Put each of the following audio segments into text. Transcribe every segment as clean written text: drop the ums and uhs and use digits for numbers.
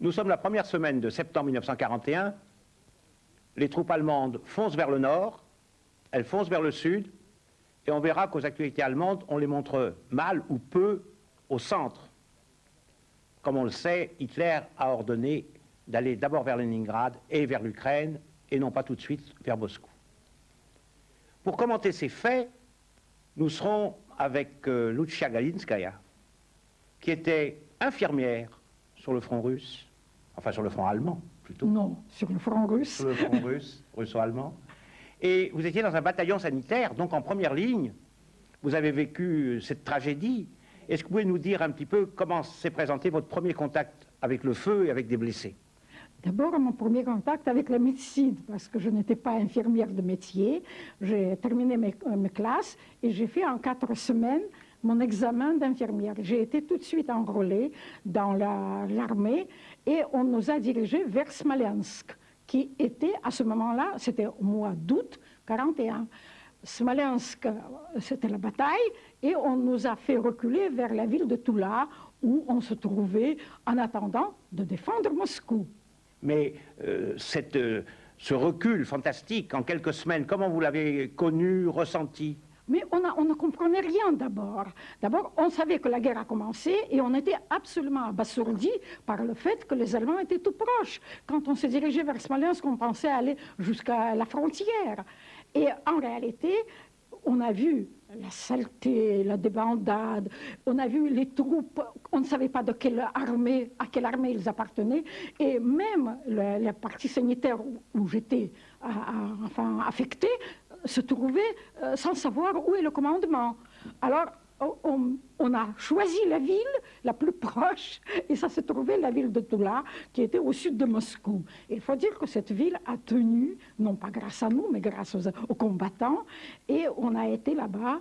Nous sommes la première semaine de septembre 1941. Les troupes allemandes foncent vers le nord, elles foncent vers le sud, et on verra qu'aux actualités allemandes, on les montre mal ou peu au centre. Comme on le sait, Hitler a ordonné d'aller d'abord vers Leningrad et vers l'Ukraine, et non pas tout de suite vers Moscou. Pour commenter ces faits, nous serons avec Lucia Galinskaya, qui était infirmière sur le front russe, enfin sur le front allemand plutôt. Non, sur le front russe. Sur le front russe, russo-allemand. Et vous étiez dans un bataillon sanitaire, donc en première ligne. Vous avez vécu cette tragédie. Est-ce que vous pouvez nous dire un petit peu comment s'est présenté votre premier contact avec le feu et avec des blessés? D'abord, mon premier contact avec la médecine, parce que je n'étais pas infirmière de métier. J'ai terminé mes classes et j'ai fait en 4 semaines mon examen d'infirmière. J'ai été tout de suite enrôlée dans l'armée et on nous a dirigés vers Smolensk, qui était à ce moment-là, c'était au mois d'août 1941. Smolensk, c'était la bataille, et on nous a fait reculer vers la ville de Toula, où on se trouvait en attendant de défendre Moscou. Mais ce recul fantastique en quelques semaines, comment vous l'avez connu, ressenti? Mais on ne comprenait rien d'abord. D'abord, on savait que la guerre a commencé et on était absolument abasourdi par le fait que les Allemands étaient tout proches. Quand on se dirigeait vers Smolensk, on pensait aller jusqu'à la frontière. Et en réalité, on a vu la saleté, la débandade, on a vu les troupes, on ne savait pas à quelle armée ils appartenaient, et même la partie sanitaire où j'étais affectée se trouvait sans savoir où est le commandement. Alors, on a choisi la ville la plus proche, et ça se trouvait la ville de Toula, qui était au sud de Moscou. Et il faut dire que cette ville a tenu, non pas grâce à nous, mais grâce aux combattants, et on a été là-bas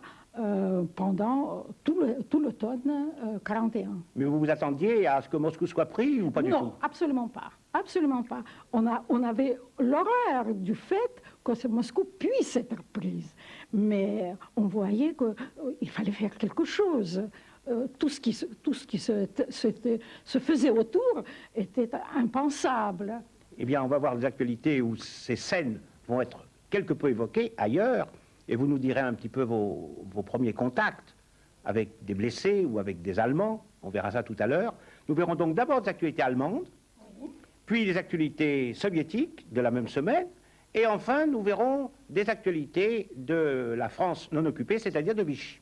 pendant tout l'automne 1941. Mais vous vous attendiez à ce que Moscou soit pris ou pas du tout? Non, absolument pas. Absolument pas. On avait l'horreur du fait que Moscou puisse être prise. Mais on voyait qu'il fallait faire quelque chose. Tout ce qui se faisait autour était impensable. Eh bien, on va voir les actualités où ces scènes vont être quelque peu évoquées ailleurs, et vous nous direz un petit peu vos premiers contacts avec des blessés ou avec des Allemands. On verra ça tout à l'heure. Nous verrons donc d'abord les actualités allemandes, puis les actualités soviétiques de la même semaine, et enfin nous verrons des actualités de la France non occupée, c'est-à-dire de Vichy.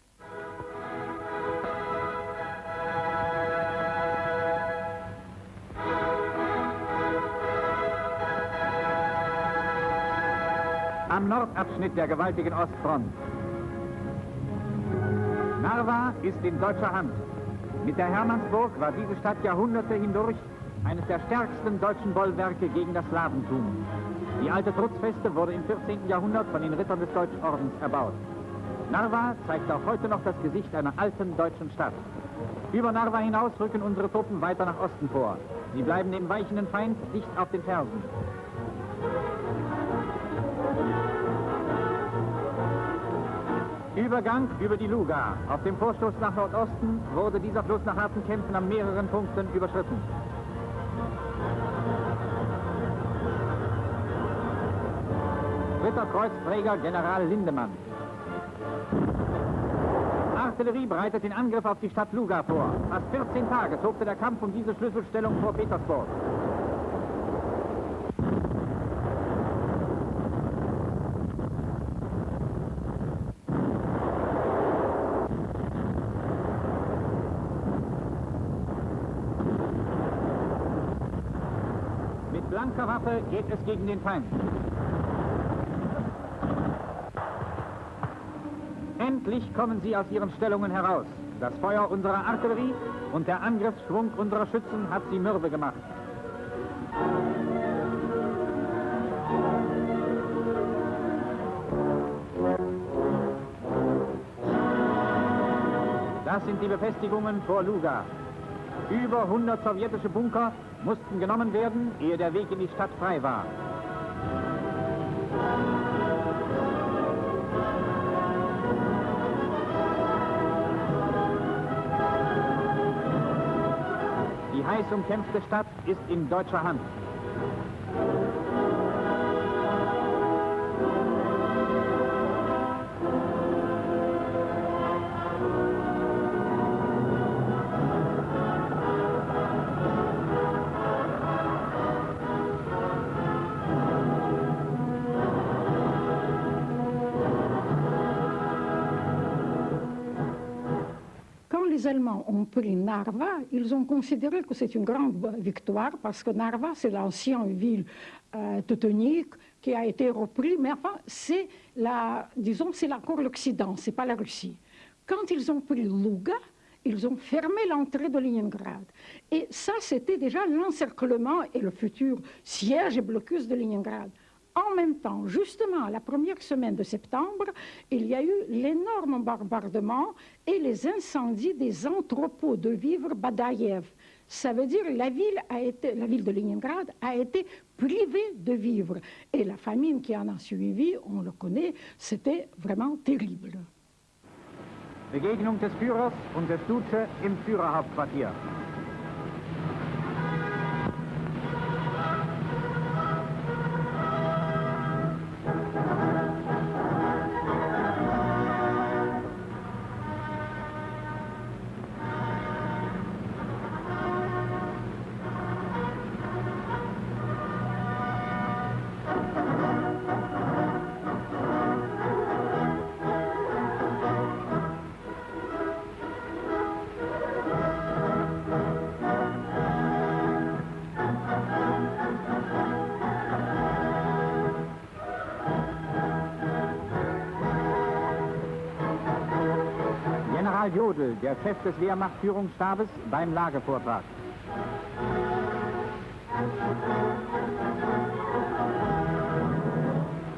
Am Nordabschnitt der gewaltigen Ostfront. Narva ist in deutscher Hand. Mit der Hermannsburg war diese Stadt Jahrhunderte hindurch eines der stärksten deutschen Bollwerke gegen das Slawentum. Die alte Trutzfeste wurde im 14. Jahrhundert von den Rittern des Deutschordens erbaut. Narva zeigt auch heute noch das Gesicht einer alten deutschen Stadt. Über Narva hinaus rücken unsere Truppen weiter nach Osten vor. Sie bleiben dem weichenden Feind dicht auf den Fersen. Übergang über die Luga. Auf dem Vorstoß nach Nordosten wurde dieser Fluss nach harten Kämpfen an mehreren Punkten überschritten. Dritter Kreuzträger General Lindemann. Artillerie bereitet den Angriff auf die Stadt Luga vor. Fast 14 Tage tobte der Kampf um diese Schlüsselstellung vor Petersburg. Mit blanker Waffe geht es gegen den Feind. Endlich kommen sie aus ihren Stellungen heraus. Das Feuer unserer Artillerie und der Angriffsschwung unserer Schützen hat sie mürbe gemacht. Das sind die Befestigungen vor Luga. Über 100 sowjetische Bunker mussten genommen werden, ehe der Weg in die Stadt frei war. Die heiß umkämpfte Stadt ist in deutscher Hand. Les Allemands ont pris Narva, ils ont considéré que c'est une grande victoire parce que Narva, c'est l'ancienne ville teutonique qui a été reprise, mais enfin, c'est disons, c'est encore l'Occident, c'est pas la Russie. Quand ils ont pris Louga, ils ont fermé l'entrée de Leningrad. Et ça, c'était déjà l'encerclement et le futur siège et blocus de Leningrad. En même temps, justement, la première semaine de septembre, il y a eu l'énorme bombardement et les incendies des entrepôts de vivres Badaïev. Ça veut dire que la ville de Leningrad a été privée de vivres. Et la famine qui en a suivi, on le connaît, c'était vraiment terrible. Begegnung des Führers und des Duce im Führerhauptquartier. General Jodl, der Chef des Wehrmachtführungsstabes, beim Lagevortrag.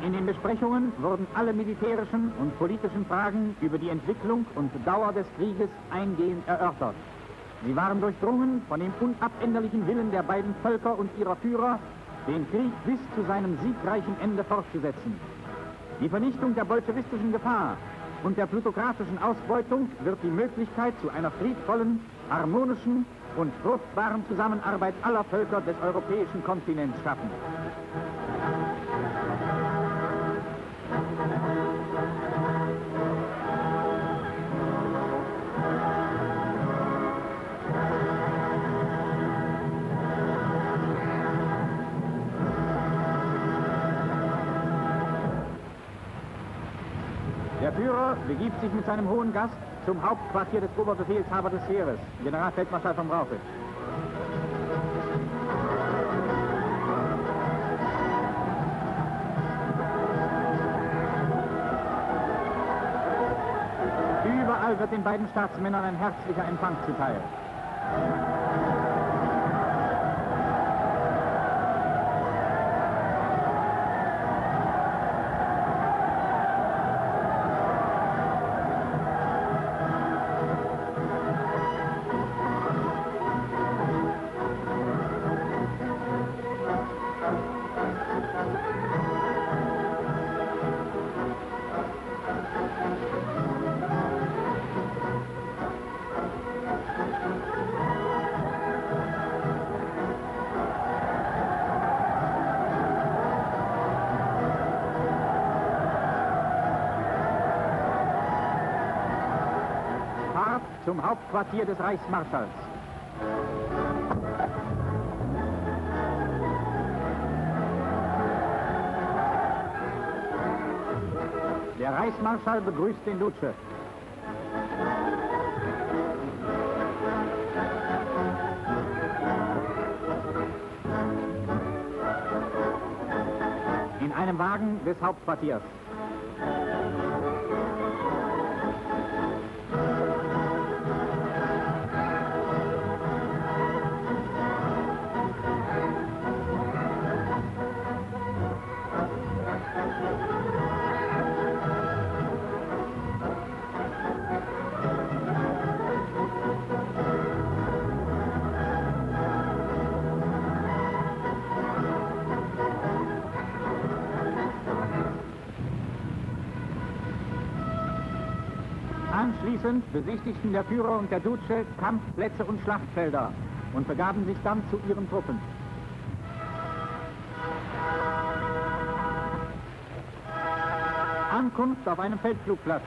In den Besprechungen wurden alle militärischen und politischen Fragen über die Entwicklung und Dauer des Krieges eingehend erörtert. Sie waren durchdrungen von dem unabänderlichen Willen der beiden Völker und ihrer Führer, den Krieg bis zu seinem siegreichen Ende fortzusetzen. Die Vernichtung der bolschewistischen Gefahr und der plutokratischen Ausbeutung wird die Möglichkeit zu einer friedvollen, harmonischen und fruchtbaren Zusammenarbeit aller Völker des europäischen Kontinents schaffen. Der Führer begibt sich mit seinem hohen Gast zum Hauptquartier des Oberbefehlshabers des Heeres, Generalfeldmarschall von Brauchitsch. Überall wird den beiden Staatsmännern ein herzlicher Empfang zuteil. Zum Hauptquartier des Reichsmarschalls. Der Reichsmarschall begrüßt den Duce. In einem Wagen des Hauptquartiers. Anschließend besichtigten der Führer und der Duce Kampfplätze und Schlachtfelder. und begaben sich dann zu ihren Truppen. Ankunft auf einem Feldflugplatz.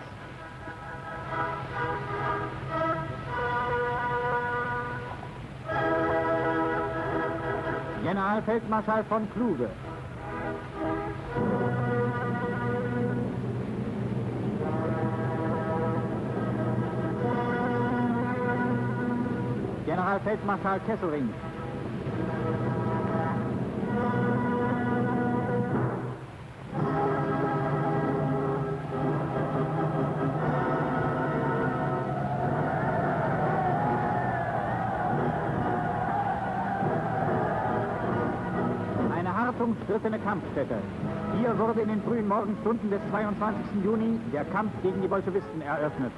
Generalfeldmarschall von Kluge. Generalfeldmarschall Kesselring. Umstrittene Kampfstätte. Hier wurde in den frühen Morgenstunden des 22. Juni der Kampf gegen die Bolschewisten eröffnet.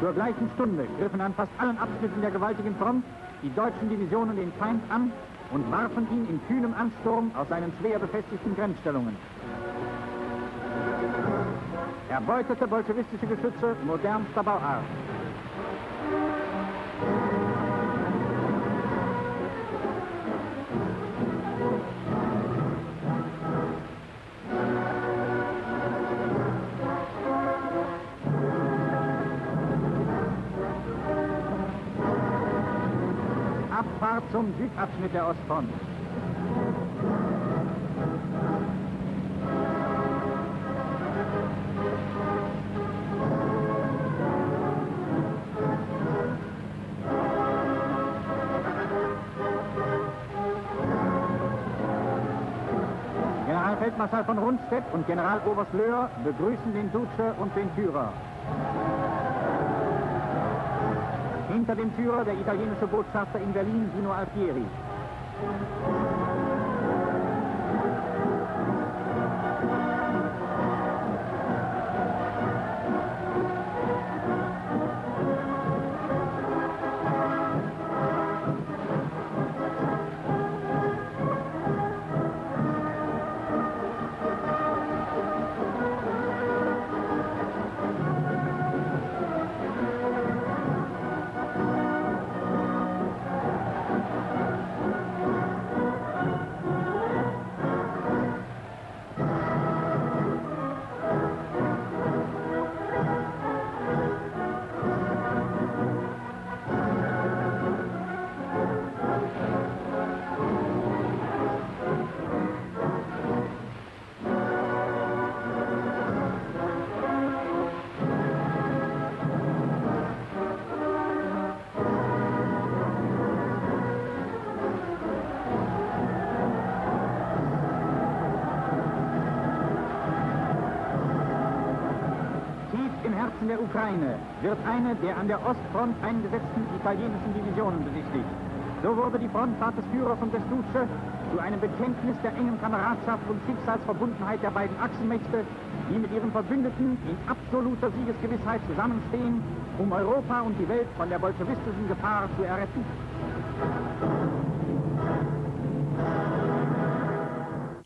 Zur gleichen Stunde griffen an fast allen Abschnitten der gewaltigen Front die deutschen Divisionen den Feind an und warfen ihn in kühnem Ansturm aus seinen schwer befestigten Grenzstellungen. Erbeutete bolschewistische Geschütze modernster Bauart. Abfahrt zum Südabschnitt der Ostfront. Generalfeldmarschall von Rundstedt und Generaloberst Löhr begrüßen den Duce und den Führer. Hinter dem Führer der italienische Botschafter in Berlin, Dino Alfieri. Der Ukraine wird eine der an der Ostfront eingesetzten italienischen Divisionen besichtigt. So wurde die Frontfahrt des Führers und des Duce zu einem Bekenntnis der engen Kameradschaft und Schicksalsverbundenheit der beiden Achsenmächte, die mit ihren Verbündeten in absoluter Siegesgewissheit zusammenstehen, um Europa und die Welt von der bolschewistischen Gefahr zu erretten.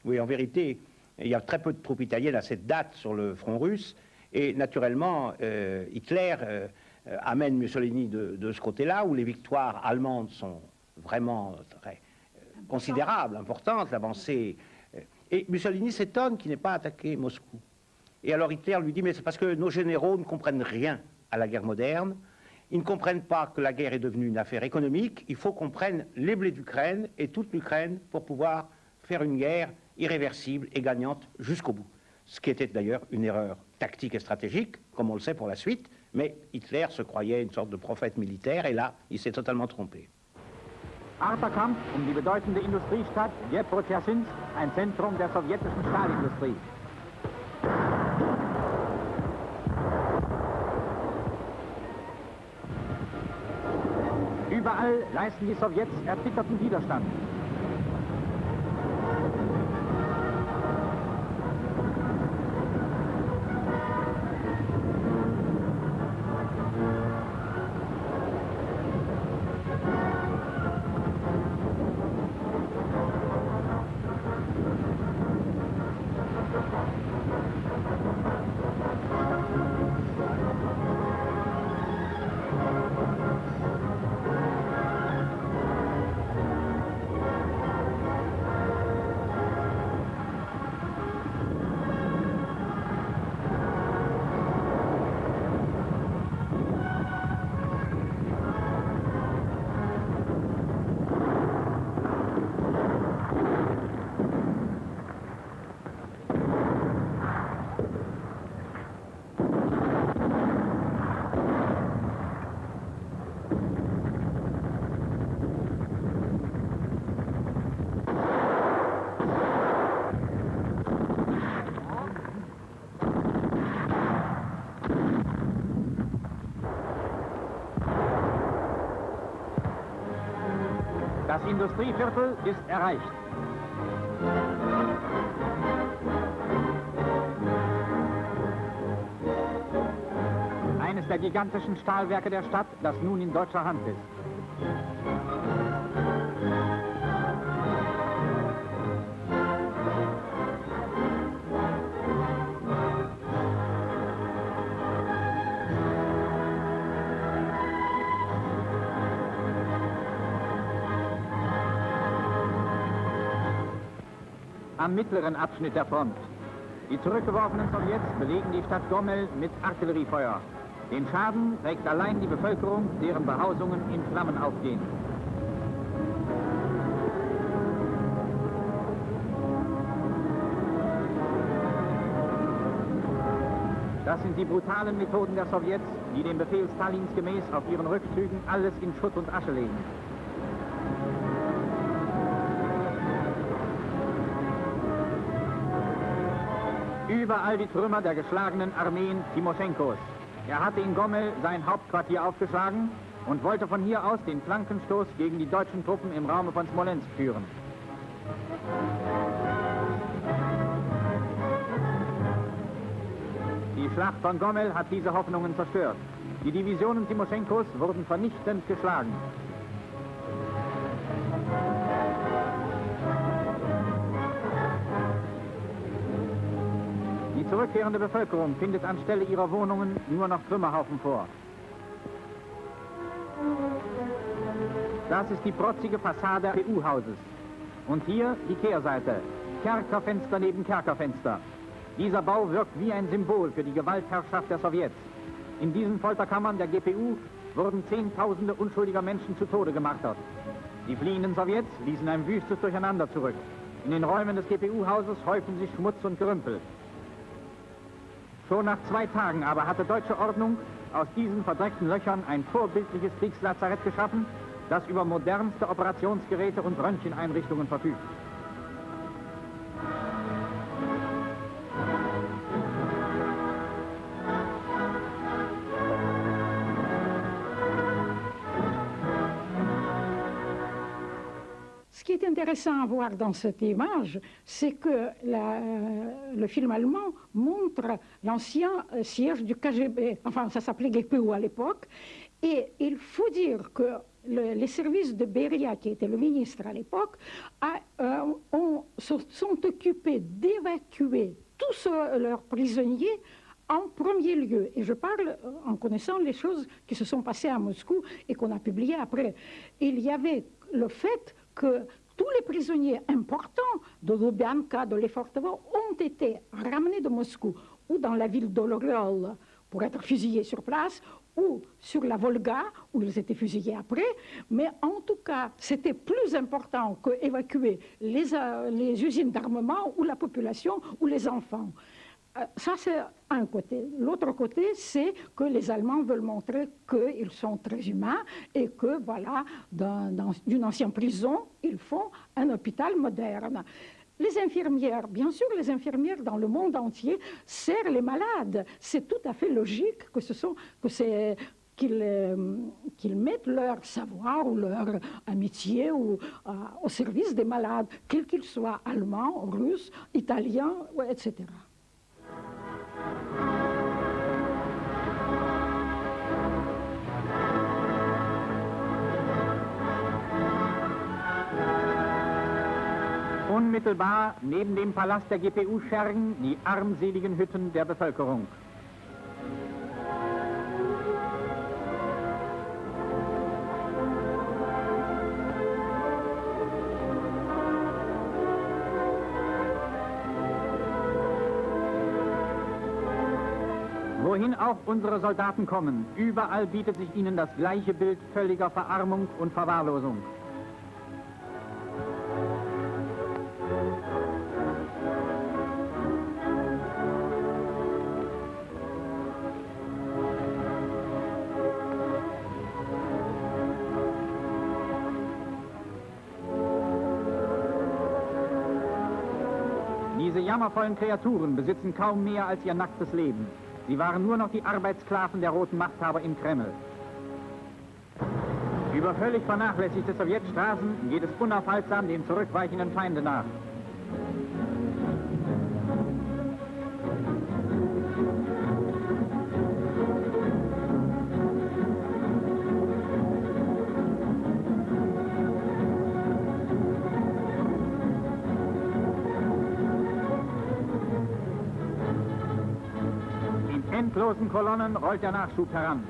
Oui, en vérité, il y a très peu de troupes italiennes à cette date sur le front russe. Et naturellement, Hitler amène Mussolini de ce côté-là, où les victoires allemandes sont vraiment très considérables, importantes, l'avancée. Et Mussolini s'étonne qu'il n'ait pas attaqué Moscou. Et alors Hitler lui dit, mais c'est parce que nos généraux ne comprennent rien à la guerre moderne. Ils ne comprennent pas que la guerre est devenue une affaire économique. Il faut qu'on prenne les blés d'Ukraine et toute l'Ukraine pour pouvoir faire une guerre irréversible et gagnante jusqu'au bout. Ce qui était d'ailleurs une erreur tactique et stratégique, comme on le sait pour la suite, mais Hitler se croyait une sorte de prophète militaire, et là, il s'est totalement trompé. Harter Kampf die bedeutende Industriestadt Dnepr-Tschershinsk, ein Zentrum der sowjetischen Stahlindustrie. Überall leisten die Sowjets erbitterten Widerstand. Das Industrieviertel ist erreicht. Eines der gigantischen Stahlwerke der Stadt, das nun in deutscher Hand ist. Am mittleren Abschnitt der Front. Die zurückgeworfenen Sowjets belegen die Stadt Gomel mit Artilleriefeuer. Den Schaden trägt allein die Bevölkerung, deren Behausungen in Flammen aufgehen. Das sind die brutalen Methoden der Sowjets, die dem Befehl Stalins gemäß auf ihren Rückzügen alles in Schutt und Asche legen. Überall die Trümmer der geschlagenen Armeen Timoschenkos. Er hatte in Gomel sein Hauptquartier aufgeschlagen und wollte von hier aus den Flankenstoß gegen die deutschen Truppen im Raume von Smolensk führen. Die Schlacht von Gomel hat diese Hoffnungen zerstört. Die Divisionen Timoschenkos wurden vernichtend geschlagen. Die zurückkehrende Bevölkerung findet anstelle ihrer Wohnungen nur noch Trümmerhaufen vor. Das ist die protzige Fassade des GPU-Hauses. Und hier die Kehrseite. Kerkerfenster neben Kerkerfenster. Dieser Bau wirkt wie ein Symbol für die Gewaltherrschaft der Sowjets. In diesen Folterkammern der GPU wurden Zehntausende unschuldiger Menschen zu Tode gemartert. Die fliehenden Sowjets ließen ein wüstes Durcheinander zurück. In den Räumen des GPU-Hauses häufen sich Schmutz und Gerümpel. Schon nach 2 Tagen aber hatte deutsche Ordnung aus diesen verdreckten Löchern ein vorbildliches Kriegslazarett geschaffen, das über modernste Operationsgeräte und Röntgeneinrichtungen verfügt. Ce qui est intéressant à voir dans cette image, c'est que le film allemand montre l'ancien siège du KGB, enfin ça s'appelait GPU à l'époque, et il faut dire que les services de Beria, qui était le ministre à l'époque, sont occupés d'évacuer tous leurs prisonniers en premier lieu. Et je parle en connaissant les choses qui se sont passées à Moscou et qu'on a publiées après. Il y avait le fait que tous les prisonniers importants de Lubyanka, de Lefortovo, ont été ramenés de Moscou ou dans la ville d'Ologol pour être fusillés sur place, ou sur la Volga, où ils étaient fusillés après. Mais en tout cas, c'était plus important qu'évacuer les usines d'armement ou la population ou les enfants. Ça, c'est un côté. L'autre côté, c'est que les Allemands veulent montrer qu'ils sont très humains et que, voilà, d'une ancienne prison, ils font un hôpital moderne. Les infirmières, bien sûr, les infirmières dans le monde entier serrent les malades. C'est tout à fait logique qu'ils mettent leur savoir ou leur amitié au service des malades, quels qu'ils soient allemands, russes, italiens, etc. Unmittelbar neben dem Palast der GPU schergen die armseligen Hütten der Bevölkerung. Wohin auch unsere Soldaten kommen, überall bietet sich ihnen das gleiche Bild völliger Verarmung und Verwahrlosung. Diese jammervollen Kreaturen besitzen kaum mehr als ihr nacktes Leben. Sie waren nur noch die Arbeitssklaven der roten Machthaber im Kreml. Über völlig vernachlässigte Sowjetstraßen geht es unaufhaltsam dem zurückweichenden Feinde nach. In endlosen Kolonnen rollt der Nachschub heran.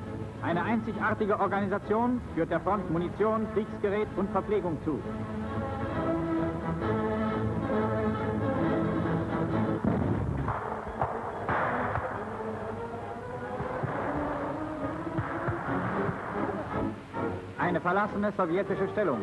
Eine einzigartige Organisation führt der Front Munition, Kriegsgerät und Verpflegung zu. Eine verlassene sowjetische Stellung.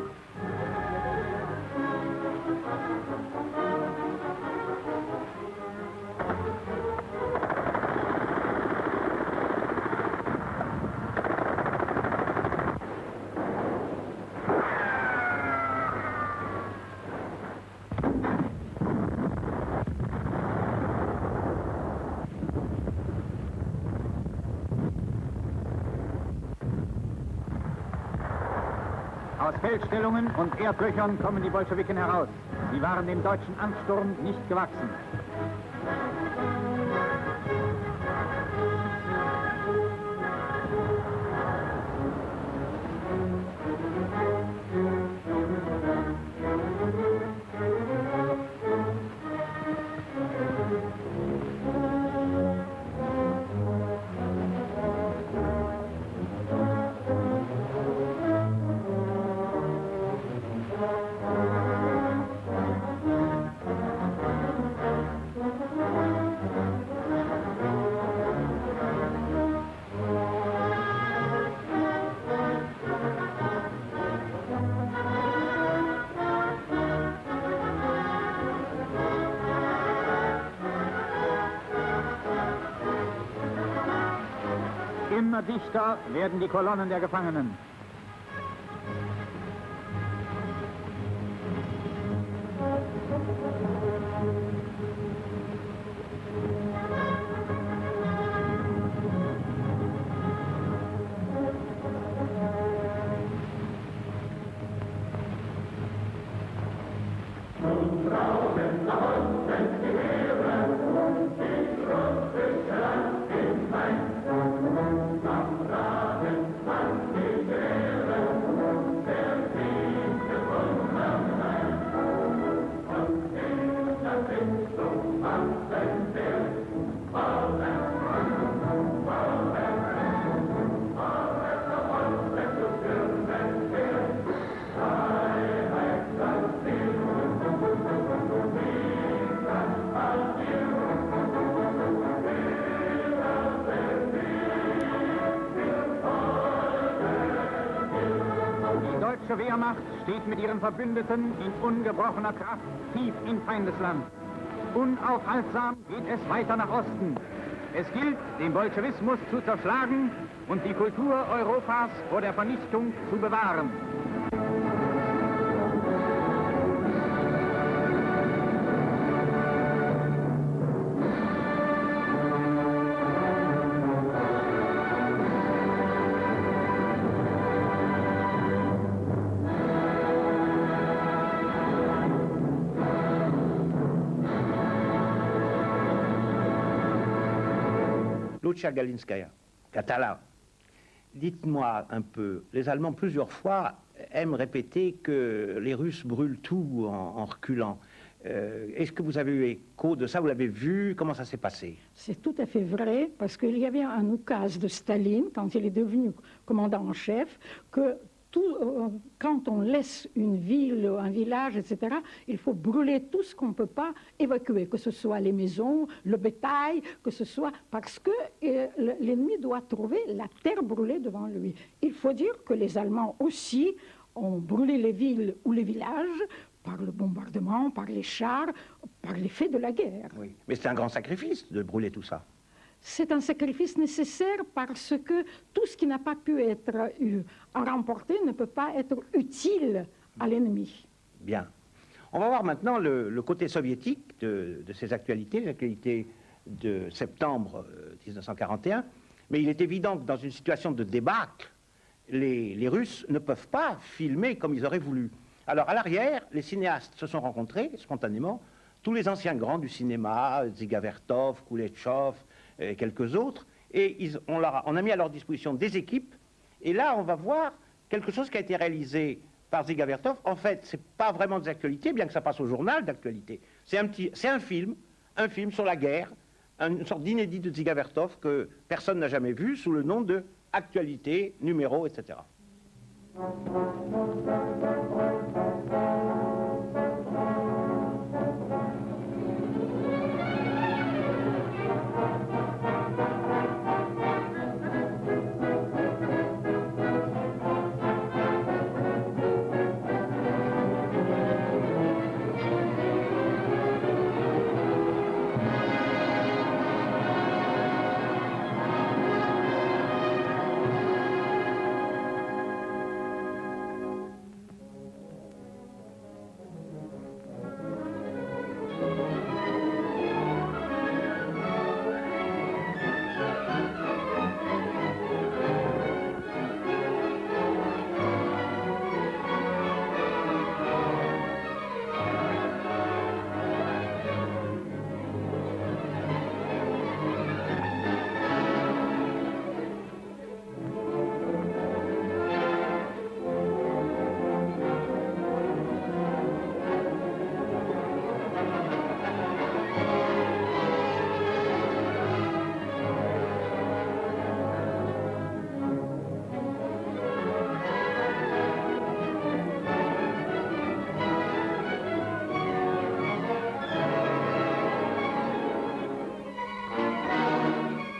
Aus Feldstellungen und Erdlöchern kommen die Bolschewiken heraus. Sie waren dem deutschen Ansturm nicht gewachsen. Immer dichter werden die Kolonnen der Gefangenen. Die deutsche Wehrmacht steht mit ihren Verbündeten in ungebrochener Kraft tief in Feindesland. Unaufhaltsam geht es weiter nach Osten. Es gilt, den Bolschewismus zu zerschlagen und die Kultur Europas vor der Vernichtung zu bewahren. Lucia Galinskaya, Katala, dites-moi un peu, les Allemands plusieurs fois aiment répéter que les Russes brûlent tout en reculant. Est-ce que vous avez eu écho de ça? Vous l'avez vu? Comment ça s'est passé? C'est tout à fait vrai, parce qu'il y avait un oukase de Staline, quand il est devenu commandant en chef, que quand on laisse une ville, un village, etc., il faut brûler tout ce qu'on ne peut pas évacuer, que ce soit les maisons, le bétail, que ce soit... Parce que l'ennemi doit trouver la terre brûlée devant lui. Il faut dire que les Allemands aussi ont brûlé les villes ou les villages par le bombardement, par les chars, par l'effet de la guerre. Oui, mais c'est un grand sacrifice de brûler tout ça. C'est un sacrifice nécessaire parce que tout ce qui n'a pas pu être remporté ne peut pas être utile à l'ennemi. Bien. On va voir maintenant le côté soviétique de ces actualités, les actualités de septembre 1941. Mais il est évident que dans une situation de débâcle, les Russes ne peuvent pas filmer comme ils auraient voulu. Alors à l'arrière, les cinéastes se sont rencontrés spontanément, tous les anciens grands du cinéma, Dziga-Vertov, Kouletchov, et quelques autres, et on a mis à leur disposition des équipes, et là on va voir quelque chose qui a été réalisé par Dziga-Vertov. En fait, c'est pas vraiment des actualités, bien que ça passe au journal d'actualité. C'est un film sur la guerre, une sorte d'inédit de Dziga-Vertov que personne n'a jamais vu, sous le nom de Actualité, numéro, etc.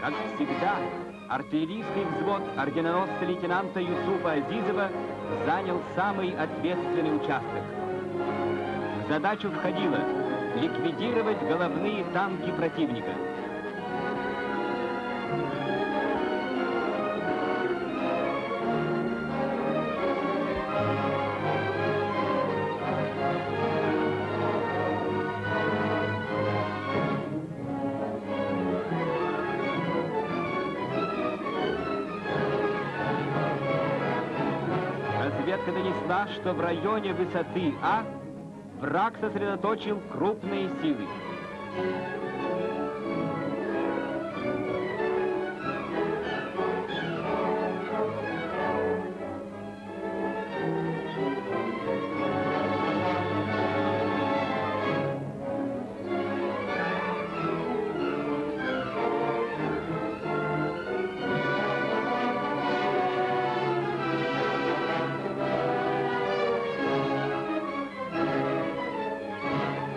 Как всегда, артиллерийский взвод орденоносца лейтенанта Юсупа Азизова занял самый ответственный участок. В задачу входило ликвидировать головные танки противника. Разведка донесла, что в районе высоты А враг сосредоточил крупные силы.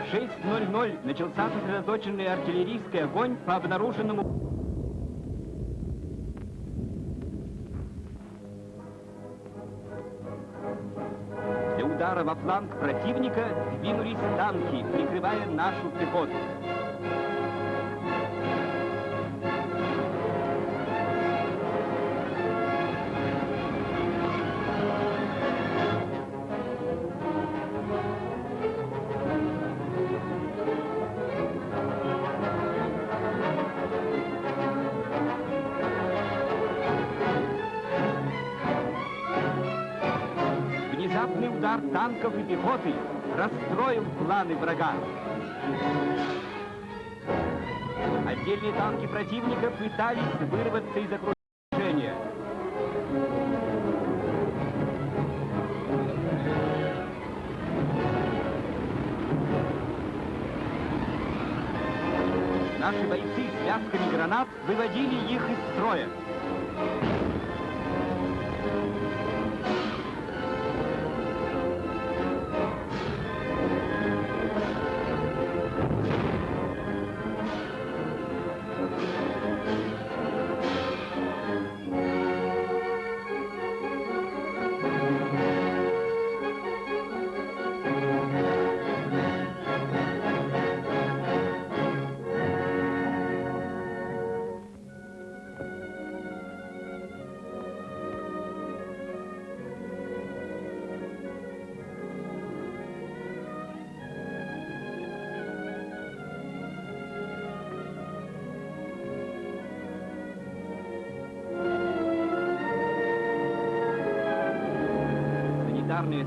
В 6:00 начался сосредоточенный артиллерийский огонь по обнаруженному... Для удара во фланг противника двинулись танки, прикрывая нашу пехоту. Внезапный удар танков и пехоты расстроил планы врага. Отдельные танки противника пытались вырваться из окружения. Наши бойцы связками гранат выводили их из строя.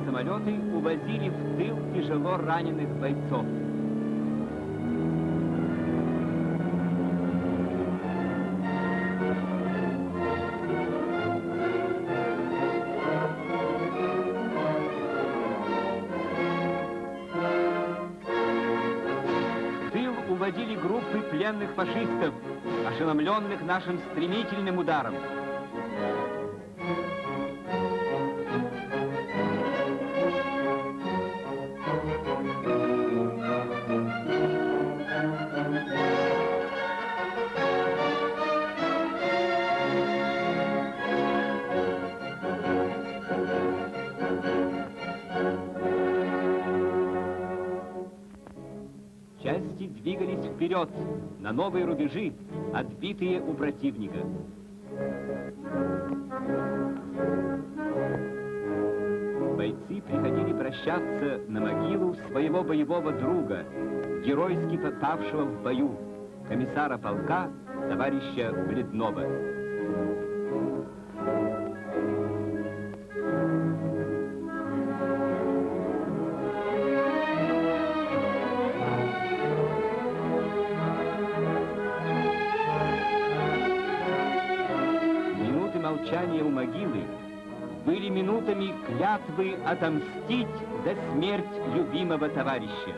самолеты увозили в тыл тяжело раненых бойцов. В тыл уводили группы пленных фашистов, ошеломленных нашим стремительным ударом. Части двигались вперед, на новые рубежи, отбитые у противника. Бойцы приходили прощаться на могилу своего боевого друга, геройски попавшего в бою, комиссара полка, товарища Бледного. Молчания у могилы были минутами клятвы отомстить за смерть любимого товарища.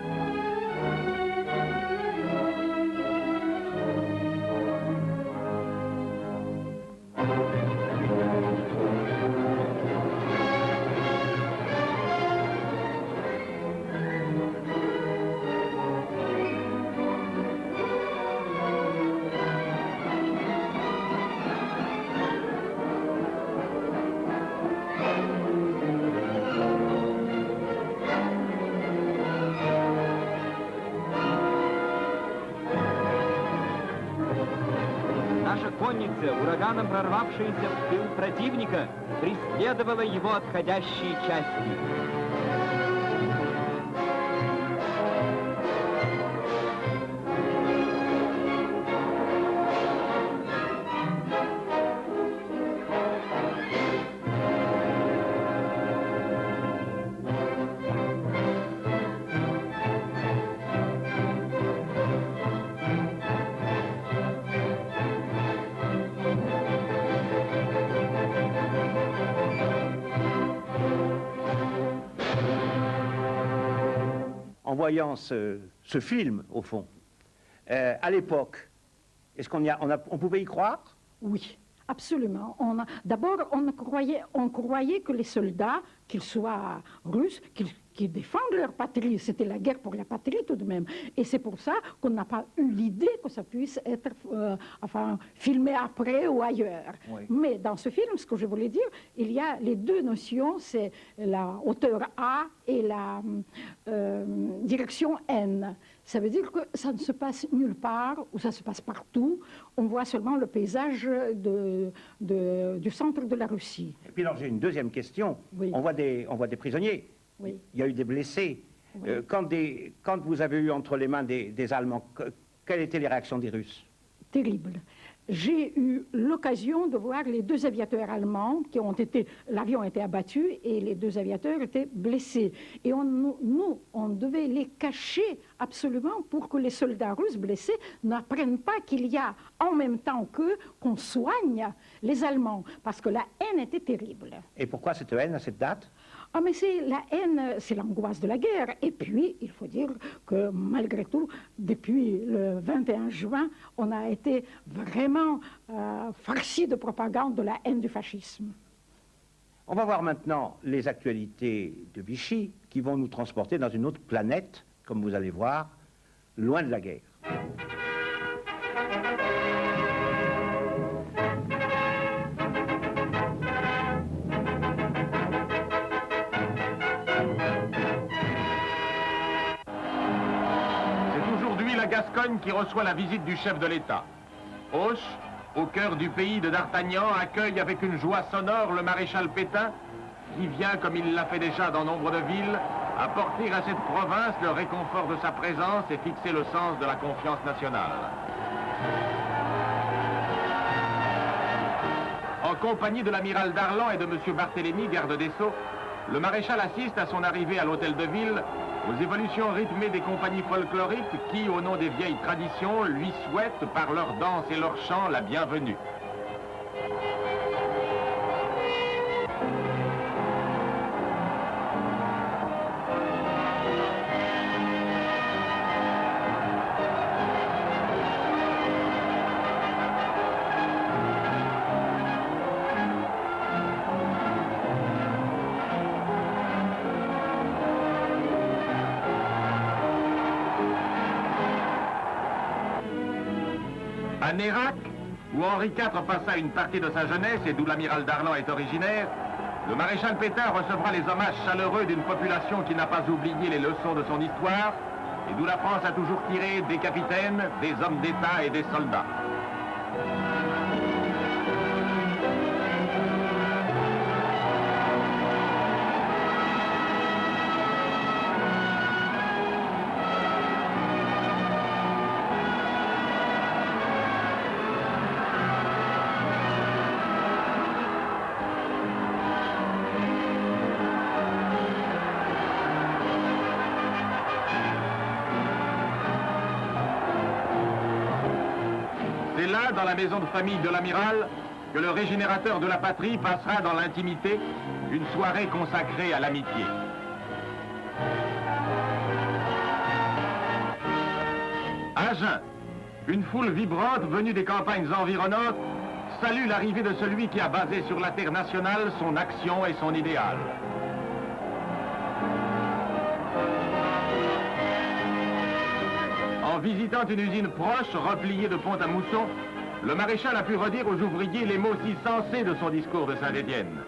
Наша конница, ураганом прорвавшаяся в тыл противника, преследовала его отходящие части. En voyant ce film, au fond, à l'époque, est-ce on pouvait y croire? Oui, absolument. D'abord, on croyait que les soldats, qu'ils soient russes, qu'ils défendent leur patrie, c'était la guerre pour la patrie tout de même. Et c'est pour ça qu'on n'a pas eu l'idée que ça puisse être filmé après ou ailleurs. Oui. Mais dans ce film, ce que je voulais dire, il y a les deux notions, c'est la hauteur A et la direction N. Ça veut dire que ça ne se passe nulle part ou ça se passe partout. On voit seulement le paysage du centre de la Russie. Et puis alors j'ai une deuxième question. Oui. On voit des prisonniers. Oui. Il y a eu des blessés. Oui. Quand vous avez eu entre les mains des Allemands, quelles étaient les réactions des Russes? Terribles. J'ai eu l'occasion de voir les deux aviateurs allemands qui ont été... L'avion a été abattu et les deux aviateurs étaient blessés. Et nous, on devait les cacher absolument pour que les soldats russes blessés n'apprennent pas qu'il y a en même temps qu'eux qu'on soigne les Allemands. Parce que la haine était terrible. Et pourquoi cette haine à cette date? Ah, mais c'est la haine, c'est l'angoisse de la guerre. Et puis, il faut dire que malgré tout, depuis le 21 juin, on a été vraiment farci de propagande de la haine du fascisme. On va voir maintenant les actualités de Vichy qui vont nous transporter dans une autre planète, comme vous allez voir, loin de la guerre. Gascogne qui reçoit la visite du chef de l'État. Auch, au cœur du pays de D'Artagnan, accueille avec une joie sonore le maréchal Pétain, qui vient, comme il l'a fait déjà dans nombre de villes, apporter à cette province le réconfort de sa présence et fixer le sens de la confiance nationale. En compagnie de l'amiral Darlan et de M. Barthélemy, garde des Sceaux, le maréchal assiste à son arrivée à l'hôtel de ville aux évolutions rythmées des compagnies folkloriques qui, au nom des vieilles traditions, lui souhaitent par leur danse et leur chant la bienvenue. À Nérac, où Henri IV passa une partie de sa jeunesse et d'où l'amiral Darlan est originaire, le maréchal Pétain recevra les hommages chaleureux d'une population qui n'a pas oublié les leçons de son histoire et d'où la France a toujours tiré des capitaines, des hommes d'État et des soldats. C'est là, dans la maison de famille de l'amiral, que le régénérateur de la patrie passera dans l'intimité une soirée consacrée à l'amitié. À Agen, une foule vibrante venue des campagnes environnantes salue l'arrivée de celui qui a basé sur la terre nationale son action et son idéal. En visitant une usine proche, repliée de Pont-à-Mousson, le maréchal a pu redire aux ouvriers les mots si sensés de son discours de Saint-Étienne.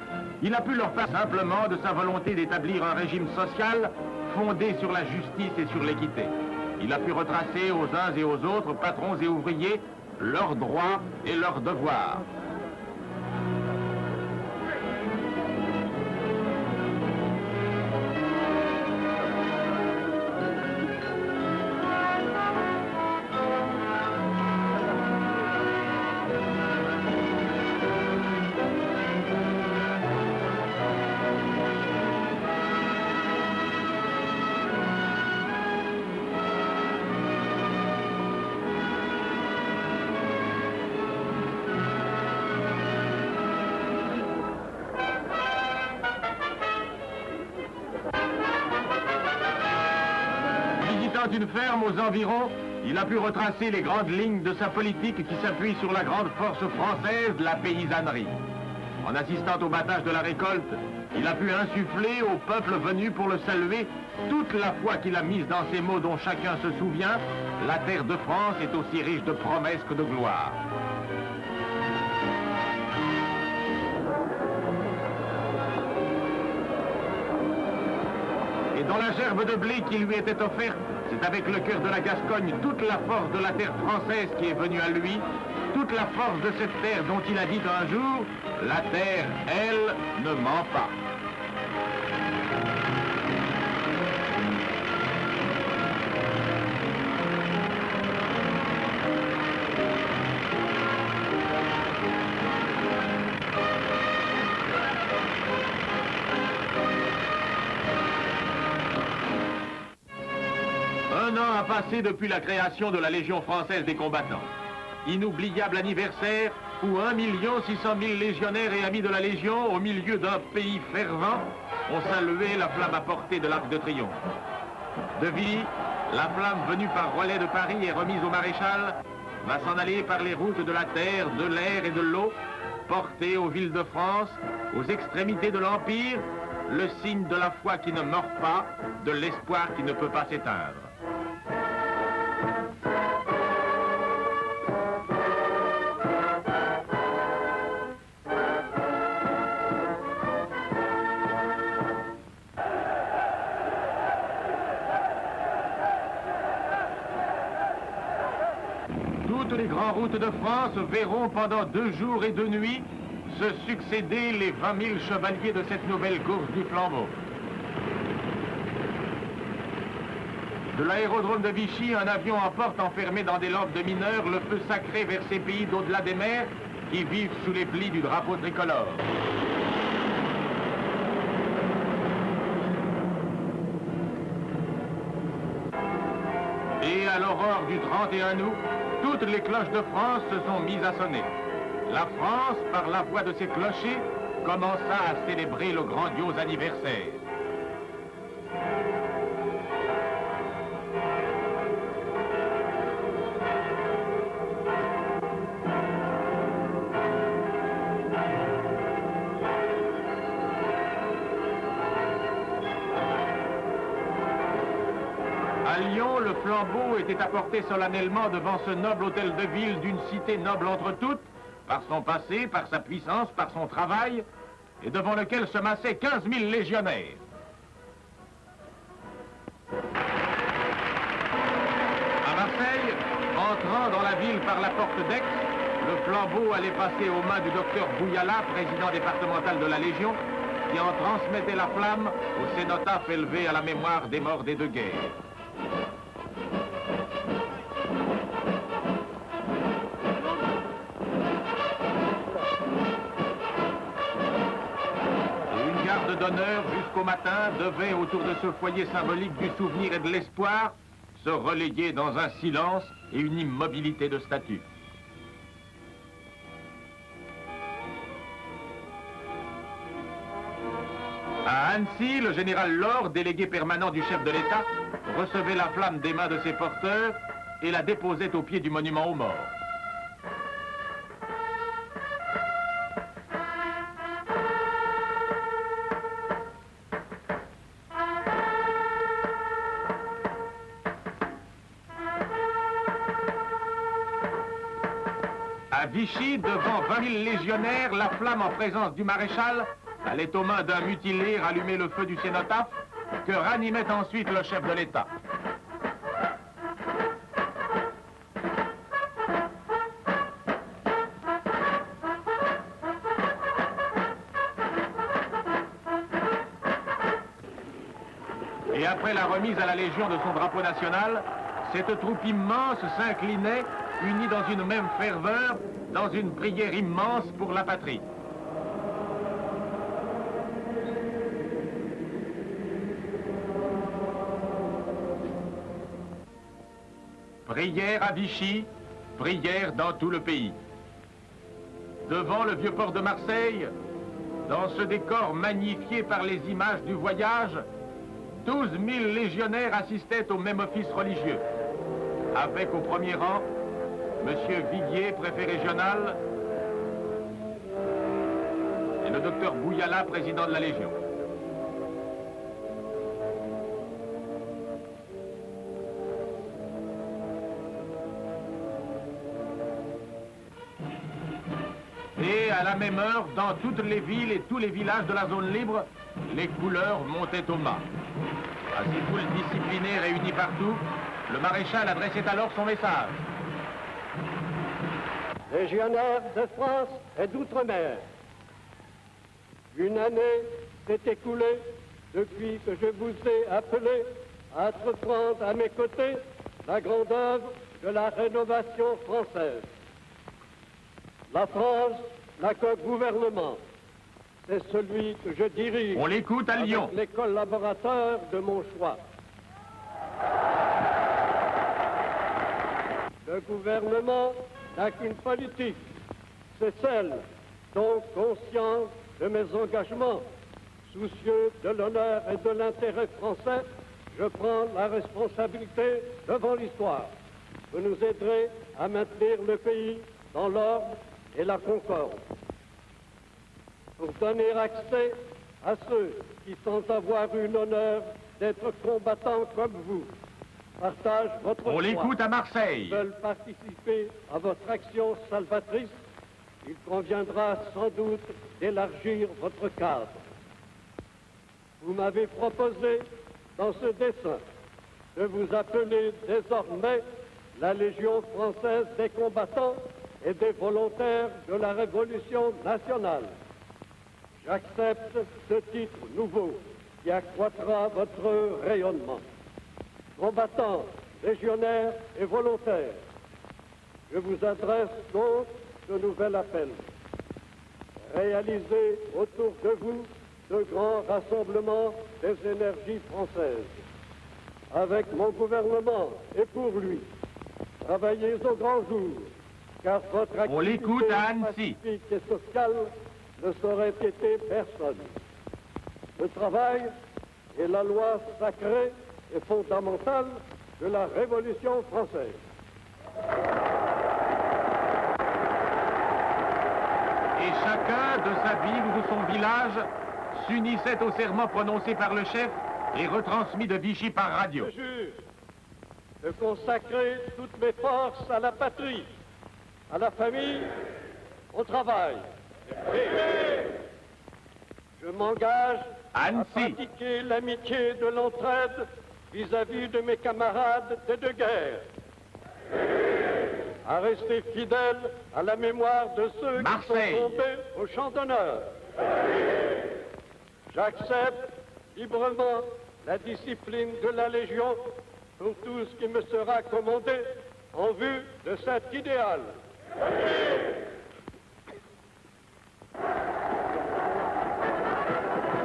Il a pu leur faire simplement de sa volonté d'établir un régime social fondé sur la justice et sur l'équité. Il a pu retracer aux uns et aux autres, patrons et ouvriers, leurs droits et leurs devoirs. Une ferme aux environs, il a pu retracer les grandes lignes de sa politique qui s'appuie sur la grande force française, la paysannerie. En assistant au battage de la récolte, il a pu insuffler au peuple venu pour le saluer toute la foi qu'il a mise dans ces mots dont chacun se souvient: la terre de France est aussi riche de promesses que de gloire. Et dans la gerbe de blé qui lui était offerte, c'est avec le cœur de la Gascogne toute la force de la terre française qui est venue à lui, toute la force de cette terre dont il a dit un jour: la terre, elle, ne ment pas. Un an a passé depuis la création de la Légion française des combattants. Inoubliable anniversaire où 1 600 000 légionnaires et amis de la Légion, au milieu d'un pays fervent, ont salué la flamme à portée de l'Arc de Triomphe. De Villy, la flamme venue par relais de Paris et remise au maréchal va s'en aller par les routes de la terre, de l'air et de l'eau, portée aux villes de France, aux extrémités de l'Empire, le signe de la foi qui ne meurt pas, de l'espoir qui ne peut pas s'éteindre. Toutes les grandes routes de France verront pendant 2 jours et 2 nuits se succéder les 20 000 chevaliers de cette nouvelle course du flambeau. De l'aérodrome de Vichy, un avion emporte enfermé dans des lampes de mineurs le feu sacré vers ces pays d'au-delà des mers qui vivent sous les plis du drapeau tricolore. à l'aurore du 31 août, toutes les cloches de France se sont mises à sonner. La France, par la voix de ses clochers, commença à célébrer le grandiose anniversaire. À Lyon, le flambeau était apporté solennellement devant ce noble hôtel de ville d'une cité noble entre toutes, par son passé, par sa puissance, par son travail, et devant lequel se massaient 15 000 légionnaires. À Marseille, entrant dans la ville par la porte d'Aix, le flambeau allait passer aux mains du docteur Bouyala, président départemental de la Légion, qui en transmettait la flamme au cénotaphe élevé à la mémoire des morts des deux guerres. D'honneur jusqu'au matin devait, autour de ce foyer symbolique du souvenir et de l'espoir, se relayer dans un silence et une immobilité de statue. À Annecy, le général Laure, délégué permanent du chef de l'État, recevait la flamme des mains de ses porteurs et la déposait au pied du monument aux morts. À Vichy, devant 20 000 légionnaires, la flamme en présence du maréchal allait aux mains d'un mutilé rallumer le feu du cénotaphe que ranimait ensuite le chef de l'État. Et après la remise à la Légion de son drapeau national, cette troupe immense s'inclinait, unie dans une même ferveur, dans une prière immense pour la patrie. Prière à Vichy, prière dans tout le pays. Devant le vieux port de Marseille, dans ce décor magnifié par les images du voyage, 12 000 légionnaires assistaient au même office religieux, avec au premier rang Monsieur Viguier, préfet régional, et le docteur Bouyala, président de la Légion. Et à la même heure, dans toutes les villes et tous les villages de la zone libre, les couleurs montaient au mât. À ces foules disciplinées réunies partout, le maréchal adressait alors son message. Légionnaires de France et d'outre-mer, une année s'est écoulée depuis que je vous ai appelé à entreprendre à mes côtés la grande œuvre de la rénovation française. La France n'a qu'un gouvernement, c'est celui que je dirige. On l'écoute à Lyon. Avec les collaborateurs de mon choix. Le gouvernement n'a qu'une politique, c'est celle dont, conscient de mes engagements, soucieux de l'honneur et de l'intérêt français, je prends la responsabilité devant l'histoire. Vous nous aiderez à maintenir le pays dans l'ordre et la concorde. Pour donner accès à ceux qui, sans avoir eu l'honneur d'être combattants comme vous, partagent votre foi. On l'écoute à Marseille. Veulent participer à votre action salvatrice, il conviendra sans doute d'élargir votre cadre. Vous m'avez proposé, dans ce dessin, de vous appeler désormais la Légion française des combattants et des volontaires de la Révolution nationale. J'accepte ce titre nouveau qui accroîtra votre rayonnement. Combattants, légionnaires et volontaires, je vous adresse donc ce nouvel appel. Réalisez autour de vous de grands rassemblements des énergies françaises. avec mon gouvernement et pour lui. Travaillez au grand jour, car votre On l'écoute activité à Annecy. pacifique et sociale ne saurait guetter personne. Le travail est la loi sacrée et fondamentale de la Révolution française. Et chacun, de sa ville ou de son village, s'unissait au serment prononcé par le chef et retransmis de Vichy par radio. Je jure de consacrer toutes mes forces à la patrie, à la famille, au travail. Je m'engage à Annecy. pratiquer l'amitié de l'entraide vis-à-vis de mes camarades de guerre. À rester fidèle à la mémoire de ceux Marseille. qui sont tombés au champ d'honneur. J'accepte librement la discipline de la Légion pour tout ce qui me sera commandé en vue de cet idéal.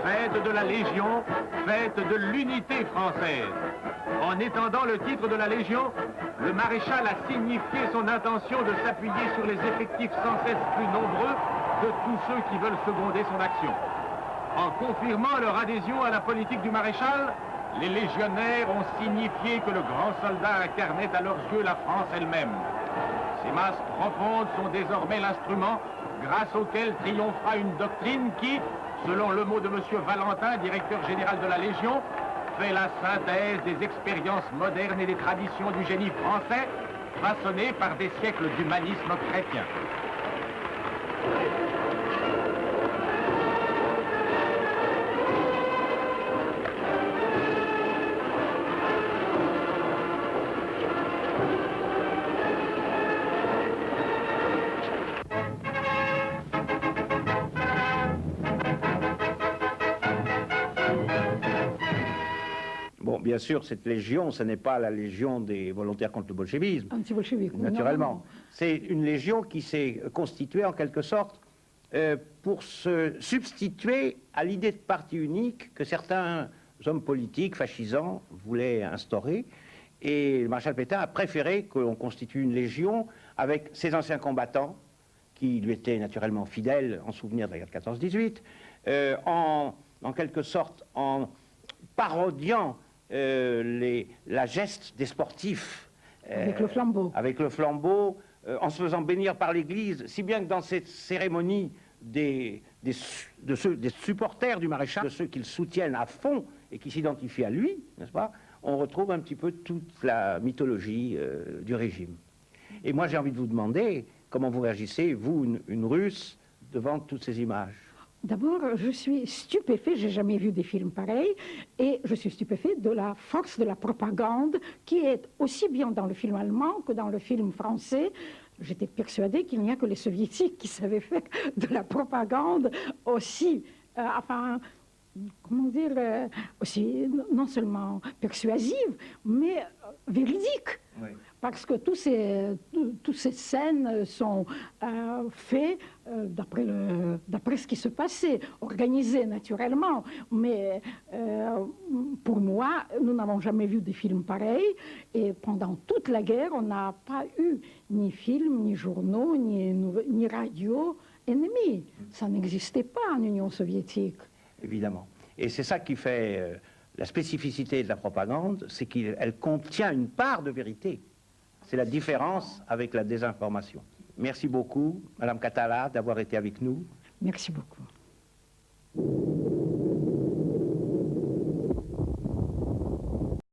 Fête de la Légion, fête de l'unité française. En étendant le titre de la Légion, le maréchal a signifié son intention de s'appuyer sur les effectifs sans cesse plus nombreux de tous ceux qui veulent seconder son action. En confirmant leur adhésion à la politique du maréchal, les légionnaires ont signifié que le grand soldat incarnait à leurs yeux la France elle-même. Ces masses profondes sont désormais l'instrument grâce auquel triomphera une doctrine qui, selon le mot de M. Valentin, directeur général de la Légion, fait la synthèse des expériences modernes et des traditions du génie français, façonnées par des siècles d'humanisme chrétien. Bon, bien sûr, cette légion, ce n'est pas la légion des volontaires contre le bolchevisme, Anti-bolchevique. naturellement. Non. C'est une légion qui s'est constituée en quelque sorte pour se substituer à l'idée de parti unique que certains hommes politiques fascisants voulaient instaurer. Et le maréchal Pétain a préféré que l'on constitue une légion avec ses anciens combattants, qui lui étaient naturellement fidèles en souvenir de la guerre de 14-18, en quelque sorte en parodiant la geste des sportifs. Avec le flambeau. Avec le flambeau, en se faisant bénir par l'Église, si bien que dans cette cérémonie des supporters du maréchal, de ceux qui le soutiennent à fond et qui s'identifient à lui, n'est-ce pas, on retrouve un petit peu toute la mythologie du régime. Et moi j'ai envie de vous demander, comment vous réagissez, vous, une Russe, devant toutes ces images? D'abord, je suis stupéfait, j'ai jamais vu des films pareils, et je suis stupéfait de la force de la propagande qui est aussi bien dans le film allemand que dans le film français. J'étais persuadée qu'il n'y a que les soviétiques qui savaient faire de la propagande aussi, comment dire, aussi non seulement persuasive, mais véridique. Oui. Parce que toutes ces scènes sont faites d'après ce qui se passait, organisées naturellement. Mais pour moi, nous n'avons jamais vu des films pareils. Et pendant toute la guerre, on n'a pas eu ni films, ni journaux, ni radio ennemis. Ça n'existait pas en Union soviétique. Évidemment. Et c'est ça qui fait la spécificité de la propagande, c'est qu'elle contient une part de vérité. C'est la différence avec la désinformation. Merci beaucoup, Madame Catala, d'avoir été avec nous. Merci beaucoup.